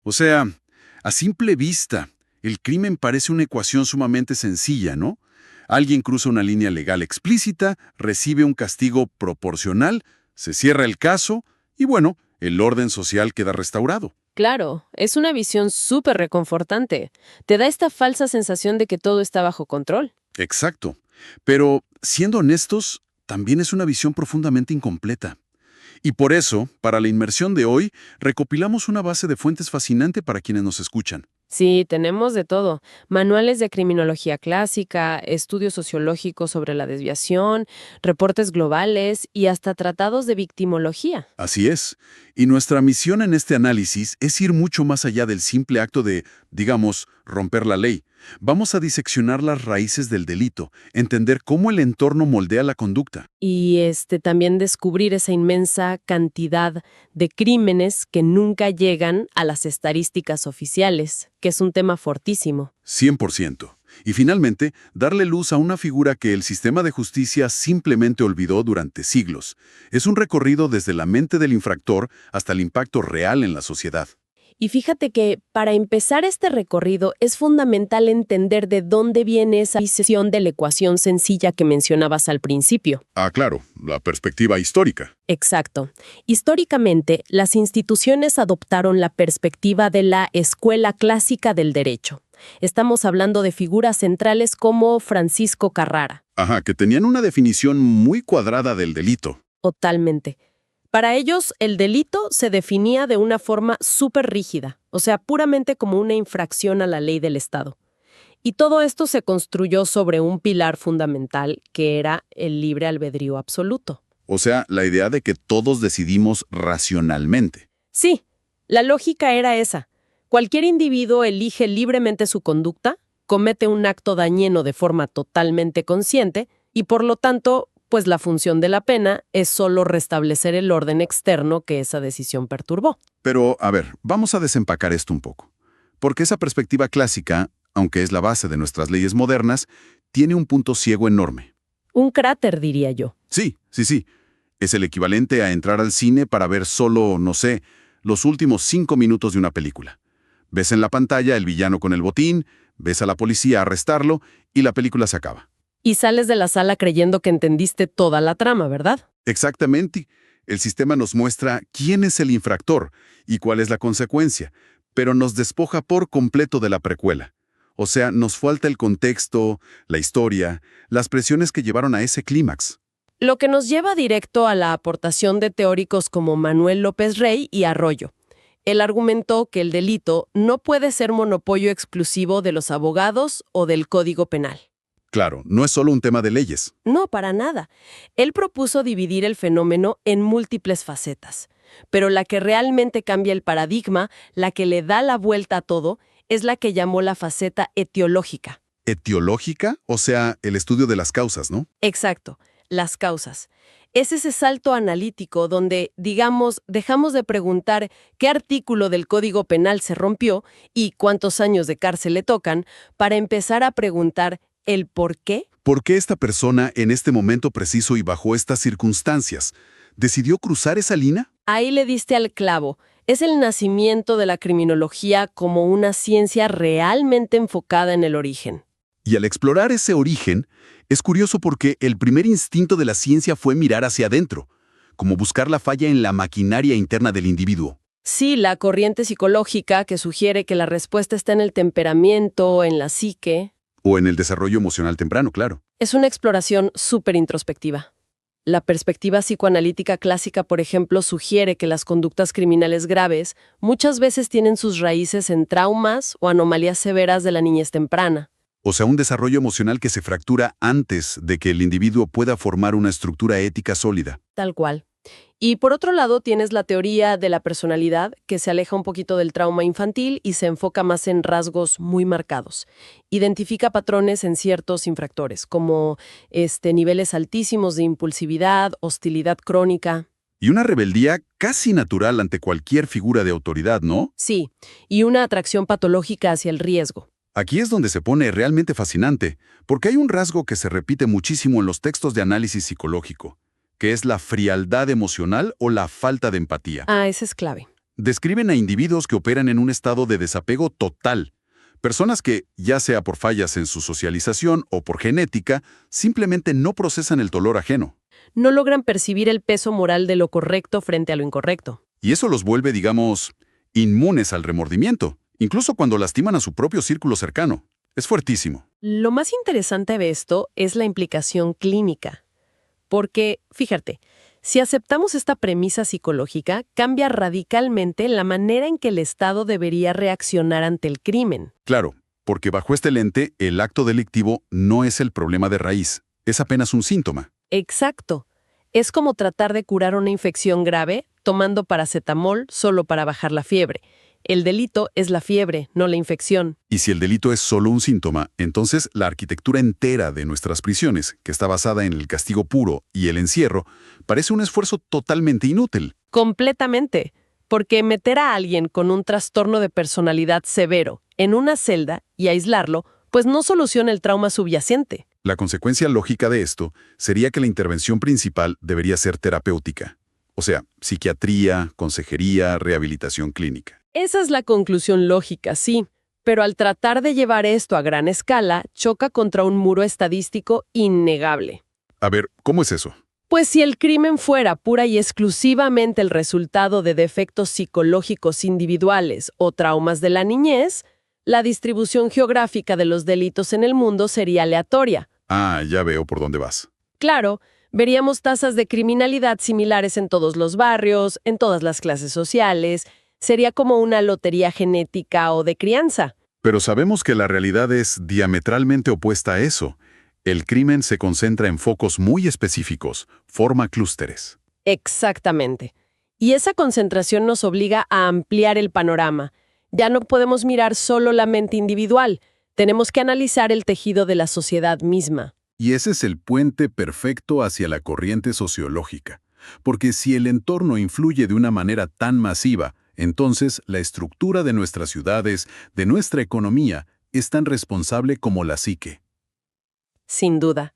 O sea, a simple vista, el crimen parece una ecuación sumamente sencilla, ¿no? Alguien cruza una línea legal explícita, recibe un castigo proporcional, se cierra el caso y bueno, el orden social queda restaurado. Claro, es una visión súper reconfortante. Te da esta falsa sensación de que todo está bajo control. Exacto. Pero, siendo honestos, también es una visión profundamente incompleta. Y por eso, para la inmersión de hoy, recopilamos una base de fuentes fascinante para quienes nos escuchan. Sí, tenemos de todo. Manuales de criminología clásica, estudios sociológicos sobre la desviación, reportes globales y hasta tratados de victimología. Así es. Y nuestra misión en este análisis es ir mucho más allá del simple acto de, digamos, romper la ley. Vamos a diseccionar las raíces del delito, entender cómo el entorno moldea la conducta. Y también descubrir esa inmensa cantidad de crímenes que nunca llegan a las estadísticas oficiales, que es un tema fortísimo. 100%. Y finalmente, darle luz a una figura que el sistema de justicia simplemente olvidó durante siglos. Es un recorrido desde la mente del infractor hasta el impacto real en la sociedad. Y fíjate que para empezar este recorrido es fundamental entender de dónde viene esa visión de la ecuación sencilla que mencionabas al principio. Ah, claro, la perspectiva histórica. Exacto. Históricamente, las instituciones adoptaron la perspectiva de la escuela clásica del derecho. Estamos hablando de figuras centrales como Francisco Carrara. Ajá, que tenían una definición muy cuadrada del delito. Totalmente. Para ellos, el delito se definía de una forma súper rígida, o sea, puramente como una infracción a la ley del Estado. Y todo esto se construyó sobre un pilar fundamental, que era el libre albedrío absoluto. O sea, la idea de que todos decidimos racionalmente. Sí, la lógica era esa. Cualquier individuo elige libremente su conducta, comete un acto dañino de forma totalmente consciente y, por lo tanto, pues la función de la pena es solo restablecer el orden externo que esa decisión perturbó. Pero, a ver, vamos a desempacar esto un poco. Porque esa perspectiva clásica, aunque es la base de nuestras leyes modernas, tiene un punto ciego enorme. Un cráter, diría yo. Sí. Es el equivalente a entrar al cine para ver solo, no sé, los últimos 5 minutos de una película. Ves en la pantalla el villano con el botín, ves a la policía arrestarlo y la película se acaba. Y sales de la sala creyendo que entendiste toda la trama, ¿verdad? Exactamente. El sistema nos muestra quién es el infractor y cuál es la consecuencia, pero nos despoja por completo de la precuela. O sea, nos falta el contexto, la historia, las presiones que llevaron a ese clímax. Lo que nos lleva directo a la aportación de teóricos como Manuel López Rey y Arroyo. Él argumentó que el delito no puede ser monopolio exclusivo de los abogados o del Código Penal. Claro, no es solo un tema de leyes. No, para nada. Él propuso dividir el fenómeno en múltiples facetas. Pero la que realmente cambia el paradigma, la que le da la vuelta a todo, es la que llamó la faceta etiológica. ¿Etiológica? O sea, el estudio de las causas, ¿no? Exacto, las causas. Es ese salto analítico donde, digamos, dejamos de preguntar qué artículo del Código Penal se rompió y cuántos años de cárcel le tocan, para empezar a preguntar el por qué. ¿Por qué esta persona, en este momento preciso y bajo estas circunstancias, decidió cruzar esa línea? Ahí le diste al clavo. Es el nacimiento de la criminología como una ciencia realmente enfocada en el origen. Y al explorar ese origen, es curioso porque el primer instinto de la ciencia fue mirar hacia adentro, como buscar la falla en la maquinaria interna del individuo. Sí, la corriente psicológica que sugiere que la respuesta está en el temperamento, en la psique. O en el desarrollo emocional temprano, claro. Es una exploración súper introspectiva. La perspectiva psicoanalítica clásica, por ejemplo, sugiere que las conductas criminales graves muchas veces tienen sus raíces en traumas o anomalías severas de la niñez temprana. O sea, un desarrollo emocional que se fractura antes de que el individuo pueda formar una estructura ética sólida. Tal cual. Y por otro lado tienes la teoría de la personalidad, que se aleja un poquito del trauma infantil y se enfoca más en rasgos muy marcados. Identifica patrones en ciertos infractores, como niveles altísimos de impulsividad, hostilidad crónica. Y una rebeldía casi natural ante cualquier figura de autoridad, ¿no? Sí, y una atracción patológica hacia el riesgo. Aquí es donde se pone realmente fascinante, porque hay un rasgo que se repite muchísimo en los textos de análisis psicológico, que es la frialdad emocional o la falta de empatía. Ah, ese es clave. Describen a individuos que operan en un estado de desapego total. Personas que, ya sea por fallas en su socialización o por genética, simplemente no procesan el dolor ajeno. No logran percibir el peso moral de lo correcto frente a lo incorrecto. Y eso los vuelve, digamos, inmunes al remordimiento, incluso cuando lastiman a su propio círculo cercano. Es fuertísimo. Lo más interesante de esto es la implicación clínica. Porque, fíjate, si aceptamos esta premisa psicológica, cambia radicalmente la manera en que el Estado debería reaccionar ante el crimen. Claro, porque bajo este lente, el acto delictivo no es el problema de raíz, es apenas un síntoma. Exacto. Es como tratar de curar una infección grave tomando paracetamol solo para bajar la fiebre. El delito es la fiebre, no la infección. Y si el delito es solo un síntoma, entonces la arquitectura entera de nuestras prisiones, que está basada en el castigo puro y el encierro, parece un esfuerzo totalmente inútil. Completamente. Porque meter a alguien con un trastorno de personalidad severo en una celda y aislarlo, pues no soluciona el trauma subyacente. La consecuencia lógica de esto sería que la intervención principal debería ser terapéutica. O sea, psiquiatría, consejería, rehabilitación clínica. Esa es la conclusión lógica, sí. Pero al tratar de llevar esto a gran escala, choca contra un muro estadístico innegable. A ver, ¿cómo es eso? Pues si el crimen fuera pura y exclusivamente el resultado de defectos psicológicos individuales o traumas de la niñez, la distribución geográfica de los delitos en el mundo sería aleatoria. Ah, ya veo por dónde vas. Claro, veríamos tasas de criminalidad similares en todos los barrios, en todas las clases sociales. Sería como una lotería genética o de crianza. Pero sabemos que la realidad es diametralmente opuesta a eso. El crimen se concentra en focos muy específicos, forma clústeres. Exactamente. Y esa concentración nos obliga a ampliar el panorama. Ya no podemos mirar solo la mente individual, tenemos que analizar el tejido de la sociedad misma. Y ese es el puente perfecto hacia la corriente sociológica. Porque si el entorno influye de una manera tan masiva, entonces la estructura de nuestras ciudades, de nuestra economía, es tan responsable como la psique. Sin duda.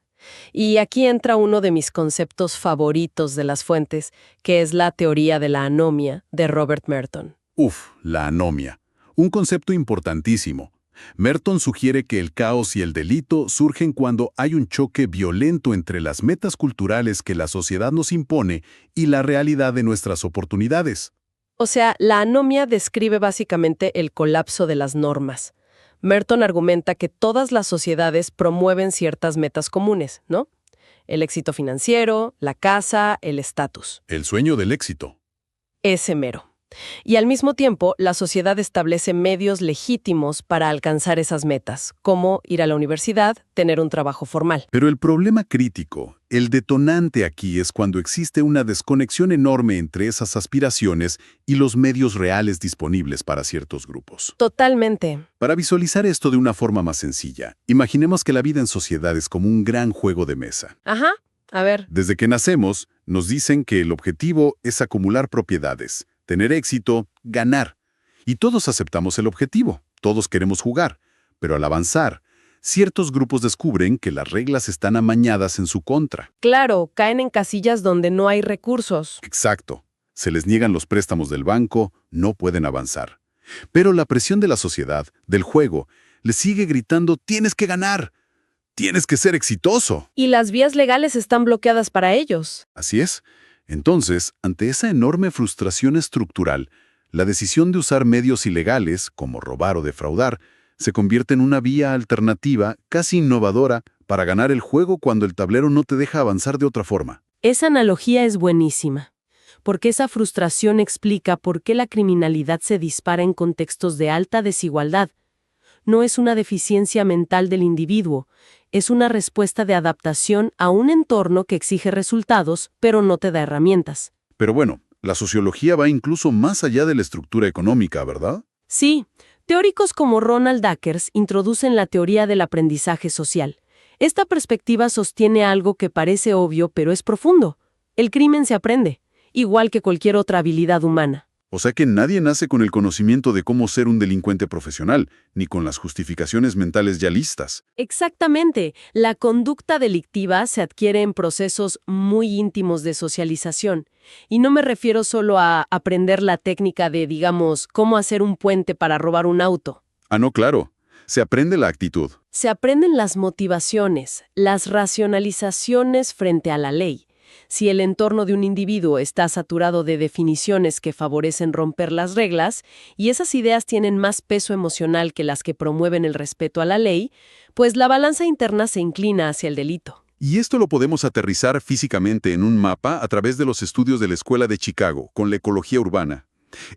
Y aquí entra uno de mis conceptos favoritos de las fuentes, que es la teoría de la anomia de Robert Merton. La anomia. Un concepto importantísimo. Merton sugiere que el caos y el delito surgen cuando hay un choque violento entre las metas culturales que la sociedad nos impone y la realidad de nuestras oportunidades. O sea, la anomia describe básicamente el colapso de las normas. Merton argumenta que todas las sociedades promueven ciertas metas comunes, ¿no? El éxito financiero, la casa, el estatus. El sueño del éxito. Ese mero. Y al mismo tiempo, la sociedad establece medios legítimos para alcanzar esas metas, como ir a la universidad, tener un trabajo formal. Pero el problema crítico, el detonante aquí es cuando existe una desconexión enorme entre esas aspiraciones y los medios reales disponibles para ciertos grupos. Totalmente. Para visualizar esto de una forma más sencilla, imaginemos que la vida en sociedad es como un gran juego de mesa. Ajá. A ver. Desde que nacemos, nos dicen que el objetivo es acumular propiedades, tener éxito, ganar. Y todos aceptamos el objetivo, todos queremos jugar. Pero al avanzar, ciertos grupos descubren que las reglas están amañadas en su contra. Claro, caen en casillas donde no hay recursos. Exacto. Se les niegan los préstamos del banco, no pueden avanzar. Pero la presión de la sociedad, del juego, les sigue gritando: «¡Tienes que ganar! ¡Tienes que ser exitoso!». Y las vías legales están bloqueadas para ellos. Así es. Entonces, ante esa enorme frustración estructural, la decisión de usar medios ilegales, como robar o defraudar, se convierte en una vía alternativa, casi innovadora, para ganar el juego cuando el tablero no te deja avanzar de otra forma. Esa analogía es buenísima, porque esa frustración explica por qué la criminalidad se dispara en contextos de alta desigualdad. No es una deficiencia mental del individuo, es una respuesta de adaptación a un entorno que exige resultados, pero no te da herramientas. Pero bueno, la sociología va incluso más allá de la estructura económica, ¿verdad? Sí, teóricos como Ronald Dackers introducen la teoría del aprendizaje social. Esta perspectiva sostiene algo que parece obvio, pero es profundo. El crimen se aprende, igual que cualquier otra habilidad humana. O sea que nadie nace con el conocimiento de cómo ser un delincuente profesional, ni con las justificaciones mentales ya listas. Exactamente. La conducta delictiva se adquiere en procesos muy íntimos de socialización. Y no me refiero solo a aprender la técnica de, digamos, cómo hacer un puente para robar un auto. Ah, no, claro. Se aprende la actitud. Se aprenden las motivaciones, las racionalizaciones frente a la ley. Si el entorno de un individuo está saturado de definiciones que favorecen romper las reglas, y esas ideas tienen más peso emocional que las que promueven el respeto a la ley, pues la balanza interna se inclina hacia el delito. Y esto lo podemos aterrizar físicamente en un mapa a través de los estudios de la Escuela de Chicago, con la ecología urbana.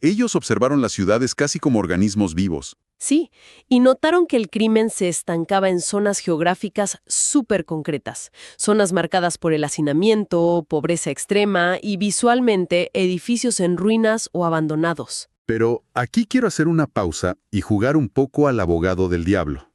Ellos observaron las ciudades casi como organismos vivos. Sí, y notaron que el crimen se estancaba en zonas geográficas súper concretas, zonas marcadas por el hacinamiento, pobreza extrema y visualmente edificios en ruinas o abandonados. Pero aquí quiero hacer una pausa y jugar un poco al abogado del diablo.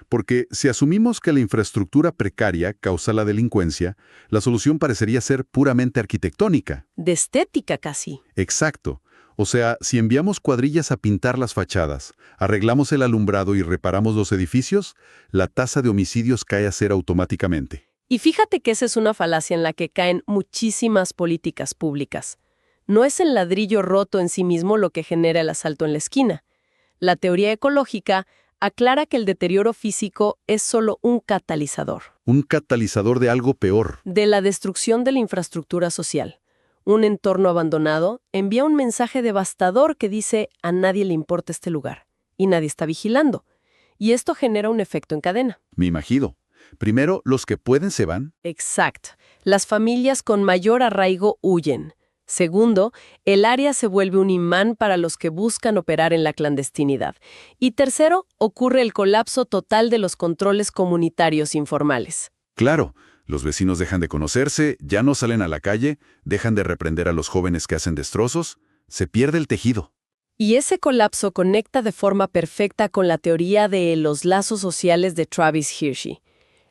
Porque si asumimos que la infraestructura precaria causa la delincuencia, la solución parecería ser puramente arquitectónica. De estética casi. Exacto. O sea, si enviamos cuadrillas a pintar las fachadas, arreglamos el alumbrado y reparamos los edificios, la tasa de homicidios cae a cero automáticamente. Y fíjate que esa es una falacia en la que caen muchísimas políticas públicas. No es el ladrillo roto en sí mismo lo que genera el asalto en la esquina. La teoría ecológica aclara que el deterioro físico es solo un catalizador. Un catalizador de algo peor. De la destrucción de la infraestructura social. Un entorno abandonado envía un mensaje devastador que dice a nadie le importa este lugar y nadie está vigilando. Y esto genera un efecto en cadena. Me imagino. Primero, los que pueden se van. Exacto. Las familias con mayor arraigo huyen. Segundo, el área se vuelve un imán para los que buscan operar en la clandestinidad. Y tercero, ocurre el colapso total de los controles comunitarios informales. Claro. Los vecinos dejan de conocerse, ya no salen a la calle, dejan de reprender a los jóvenes que hacen destrozos, se pierde el tejido. Y ese colapso conecta de forma perfecta con la teoría de los lazos sociales de Travis Hirschi.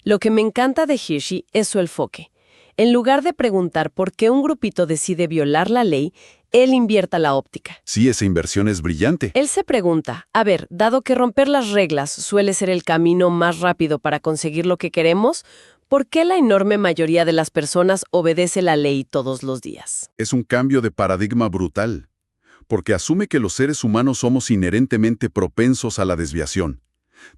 Lo que me encanta de Hirschi es su enfoque. En lugar de preguntar por qué un grupito decide violar la ley, él invierta la óptica. Sí, esa inversión es brillante. Él se pregunta, a ver, dado que romper las reglas suele ser el camino más rápido para conseguir lo que queremos, ¿por qué la enorme mayoría de las personas obedece la ley todos los días? Es un cambio de paradigma brutal, porque asume que los seres humanos somos inherentemente propensos a la desviación.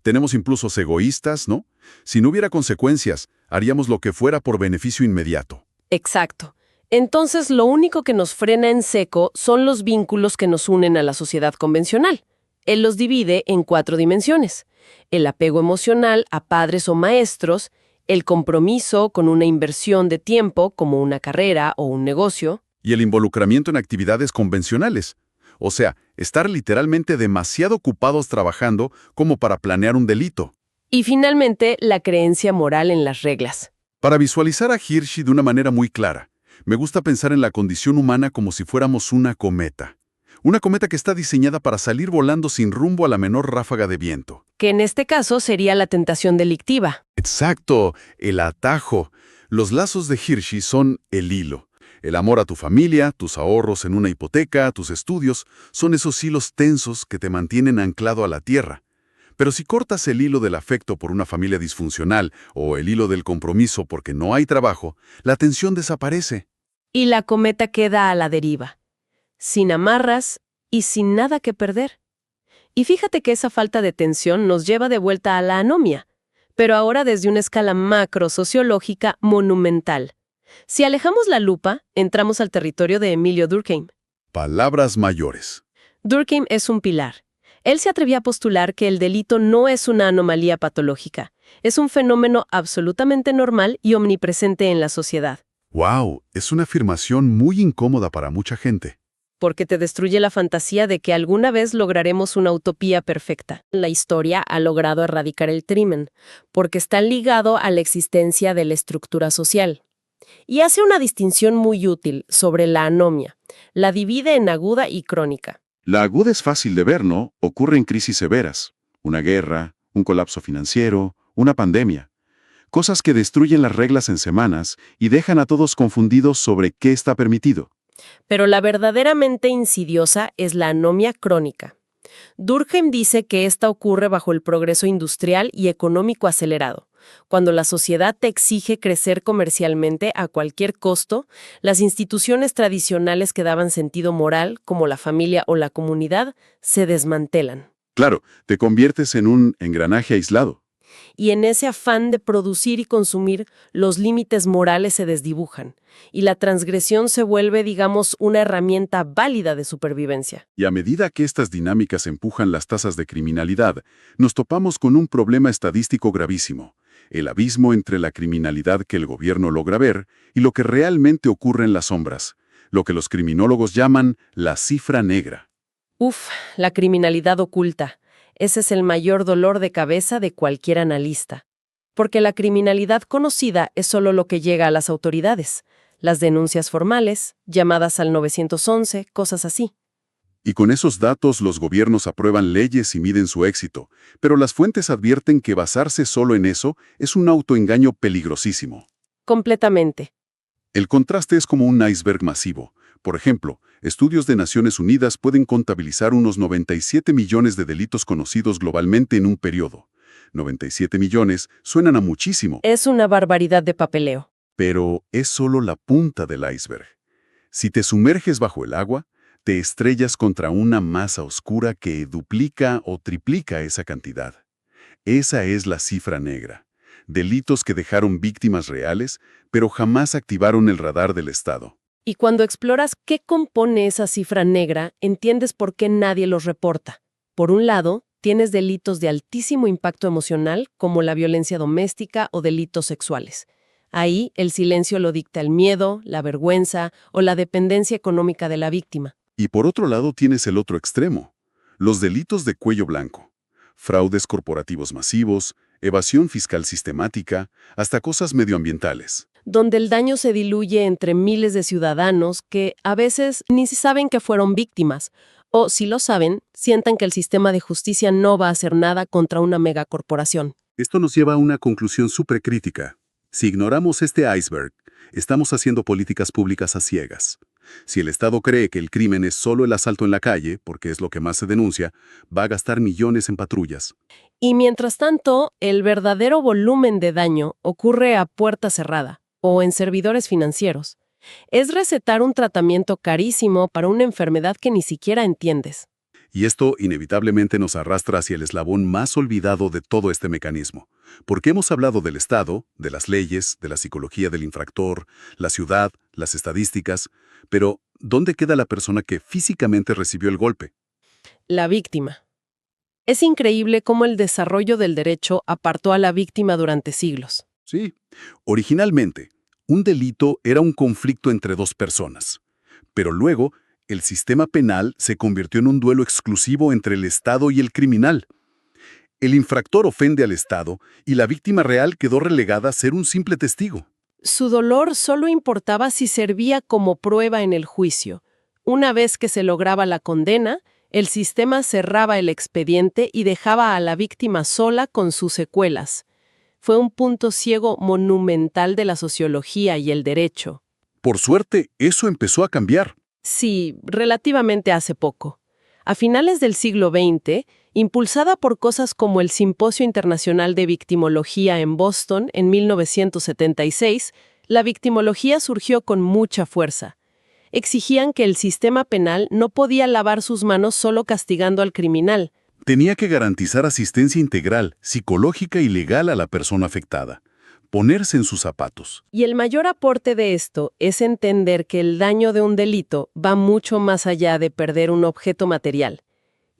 Tenemos impulsos egoístas, ¿no? Si no hubiera consecuencias, haríamos lo que fuera por beneficio inmediato. Exacto. Entonces, lo único que nos frena en seco son los vínculos que nos unen a la sociedad convencional. Él los divide en 4 dimensiones. El apego emocional a padres o maestros, el compromiso con una inversión de tiempo, como una carrera o un negocio. Y el involucramiento en actividades convencionales. O sea, estar literalmente demasiado ocupados trabajando como para planear un delito. Y finalmente, la creencia moral en las reglas. Para visualizar a Hirschi de una manera muy clara, me gusta pensar en la condición humana como si fuéramos una cometa. Una cometa que está diseñada para salir volando sin rumbo a la menor ráfaga de viento. Que en este caso sería la tentación delictiva. Exacto, el atajo. Los lazos de Hirschi son el hilo. El amor a tu familia, tus ahorros en una hipoteca, tus estudios, son esos hilos tensos que te mantienen anclado a la tierra. Pero si cortas el hilo del afecto por una familia disfuncional o el hilo del compromiso porque no hay trabajo, la tensión desaparece. Y la cometa queda a la deriva, sin amarras y sin nada que perder. Y fíjate que esa falta de tensión nos lleva de vuelta a la anomia, pero ahora desde una escala macro-sociológica monumental. Si alejamos la lupa, entramos al territorio de Emilio Durkheim. Palabras mayores. Durkheim es un pilar. Él se atrevía a postular que el delito no es una anomalía patológica, es un fenómeno absolutamente normal y omnipresente en la sociedad. ¡Wow! Es una afirmación muy incómoda para mucha gente. Porque te destruye la fantasía de que alguna vez lograremos una utopía perfecta. La historia ha logrado erradicar el crimen, porque está ligado a la existencia de la estructura social. Y hace una distinción muy útil sobre la anomia. La divide en aguda y crónica. La aguda es fácil de ver, ¿no? Ocurre en crisis severas. Una guerra, un colapso financiero, una pandemia. Cosas que destruyen las reglas en semanas y dejan a todos confundidos sobre qué está permitido. Pero la verdaderamente insidiosa es la anomia crónica. Durkheim dice que esta ocurre bajo el progreso industrial y económico acelerado. Cuando la sociedad te exige crecer comercialmente a cualquier costo, las instituciones tradicionales que daban sentido moral, como la familia o la comunidad, se desmantelan. Claro, te conviertes en un engranaje aislado. Y en ese afán de producir y consumir, los límites morales se desdibujan, y la transgresión se vuelve, digamos, una herramienta válida de supervivencia. Y a medida que estas dinámicas empujan las tasas de criminalidad, nos topamos con un problema estadístico gravísimo: el abismo entre la criminalidad que el gobierno logra ver y lo que realmente ocurre en las sombras, lo que los criminólogos llaman la cifra negra. La criminalidad oculta. Ese es el mayor dolor de cabeza de cualquier analista. Porque la criminalidad conocida es solo lo que llega a las autoridades. Las denuncias formales, llamadas al 911, cosas así. Y con esos datos los gobiernos aprueban leyes y miden su éxito, pero las fuentes advierten que basarse solo en eso es un autoengaño peligrosísimo. Completamente. El contraste es como un iceberg masivo. Por ejemplo, estudios de Naciones Unidas pueden contabilizar unos 97 millones de delitos conocidos globalmente en un periodo. 97 millones suenan a muchísimo, Es una barbaridad de papeleo. pero es solo la punta del iceberg. Si te sumerges bajo el agua, te estrellas contra una masa oscura que duplica o triplica esa cantidad. Esa es la cifra negra. Delitos que dejaron víctimas reales, pero jamás activaron el radar del Estado. Y cuando exploras qué compone esa cifra negra, entiendes por qué nadie los reporta. Por un lado, tienes delitos de altísimo impacto emocional, como la violencia doméstica o delitos sexuales. Ahí, el silencio lo dicta el miedo, la vergüenza o la dependencia económica de la víctima. Y por otro lado tienes el otro extremo: los delitos de cuello blanco. Fraudes corporativos masivos, evasión fiscal sistemática, hasta cosas medioambientales. Donde el daño se diluye entre miles de ciudadanos que a veces ni saben que fueron víctimas, o si lo saben, sientan que el sistema de justicia no va a hacer nada contra una megacorporación. Esto nos lleva a una conclusión súper crítica. Si ignoramos este iceberg, estamos haciendo políticas públicas a ciegas. Si el Estado cree que el crimen es solo el asalto en la calle, porque es lo que más se denuncia, va a gastar millones en patrullas. Y mientras tanto, el verdadero volumen de daño ocurre a puerta cerrada o en servidores financieros. Es recetar un tratamiento carísimo para una enfermedad que ni siquiera entiendes. Y esto inevitablemente nos arrastra hacia el eslabón más olvidado de todo este mecanismo. Porque hemos hablado del Estado, de las leyes, de la psicología del infractor, la ciudad, las estadísticas, pero ¿dónde queda la persona que físicamente recibió el golpe? La víctima. Es increíble cómo el desarrollo del derecho apartó a la víctima durante siglos. Sí. Originalmente, un delito era un conflicto entre dos personas. Pero luego, el sistema penal se convirtió en un duelo exclusivo entre el Estado y el criminal. El infractor ofende al Estado y la víctima real quedó relegada a ser un simple testigo. Su dolor solo importaba si servía como prueba en el juicio. Una vez que se lograba la condena, el sistema cerraba el expediente y dejaba a la víctima sola con sus secuelas. Fue un punto ciego monumental de la sociología y el derecho. Por suerte, eso empezó a cambiar. Sí, relativamente hace poco. A finales del siglo XX, impulsada por cosas como el Simposio Internacional de Victimología en Boston en 1976, la victimología surgió con mucha fuerza. Exigían que el sistema penal no podía lavar sus manos solo castigando al criminal. Tenía que garantizar asistencia integral, psicológica y legal a la persona afectada. Ponerse en sus zapatos. Y el mayor aporte de esto es entender que el daño de un delito va mucho más allá de perder un objeto material.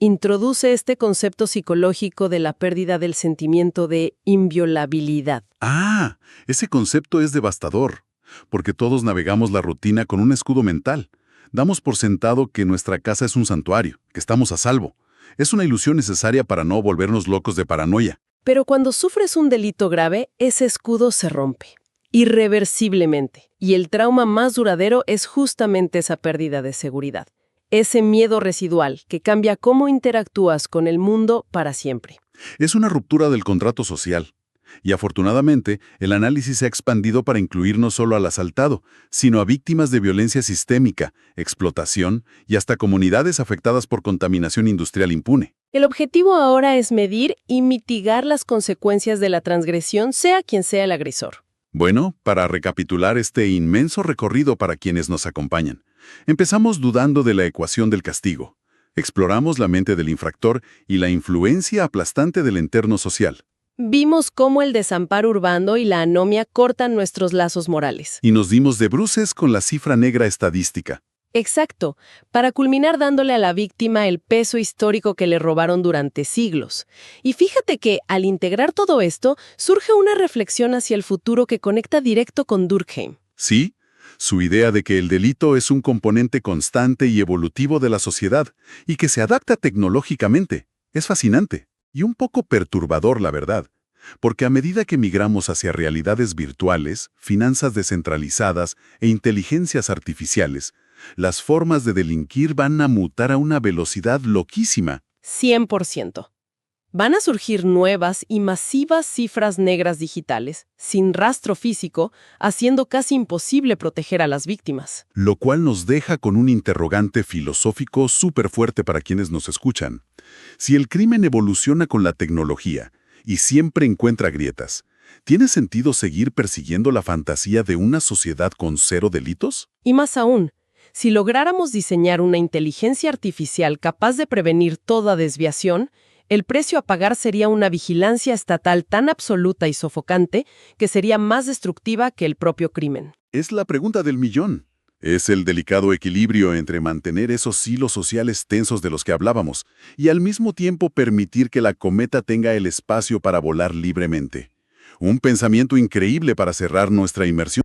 Introduce este concepto psicológico de la pérdida del sentimiento de inviolabilidad. Ah, ese concepto es devastador, porque todos navegamos la rutina con un escudo mental. Damos por sentado que nuestra casa es un santuario, que estamos a salvo. Es una ilusión necesaria para no volvernos locos de paranoia. Pero cuando sufres un delito grave, ese escudo se rompe, irreversiblemente. Y el trauma más duradero es justamente esa pérdida de seguridad. Ese miedo residual que cambia cómo interactúas con el mundo para siempre. Es una ruptura del contrato social. Y afortunadamente, el análisis se ha expandido para incluir no solo al asaltado, sino a víctimas de violencia sistémica, explotación y hasta comunidades afectadas por contaminación industrial impune. El objetivo ahora es medir y mitigar las consecuencias de la transgresión, sea quien sea el agresor. Bueno, para recapitular este inmenso recorrido para quienes nos acompañan, empezamos dudando de la ecuación del castigo. Exploramos la mente del infractor y la influencia aplastante del entorno social. Vimos cómo el desamparo urbano y la anomia cortan nuestros lazos morales. Y nos dimos de bruces con la cifra negra estadística. Exacto, para culminar dándole a la víctima el peso histórico que le robaron durante siglos. Y fíjate que, al integrar todo esto, surge una reflexión hacia el futuro que conecta directo con Durkheim. Sí, su idea de que el delito es un componente constante y evolutivo de la sociedad y que se adapta tecnológicamente. Es fascinante y un poco perturbador, la verdad. Porque a medida que migramos hacia realidades virtuales, finanzas descentralizadas e inteligencias artificiales, las formas de delinquir van a mutar a una velocidad loquísima. 100%. Van a surgir nuevas y masivas cifras negras digitales, sin rastro físico, haciendo casi imposible proteger a las víctimas. Lo cual nos deja con un interrogante filosófico súper fuerte para quienes nos escuchan. Si el crimen evoluciona con la tecnología y siempre encuentra grietas, ¿tiene sentido seguir persiguiendo la fantasía de una sociedad con cero delitos? Y más aún, si lográramos diseñar una inteligencia artificial capaz de prevenir toda desviación, el precio a pagar sería una vigilancia estatal tan absoluta y sofocante que sería más destructiva que el propio crimen. Es la pregunta del millón. Es el delicado equilibrio entre mantener esos hilos sociales tensos de los que hablábamos y al mismo tiempo permitir que la cometa tenga el espacio para volar libremente. Un pensamiento increíble para cerrar nuestra inmersión.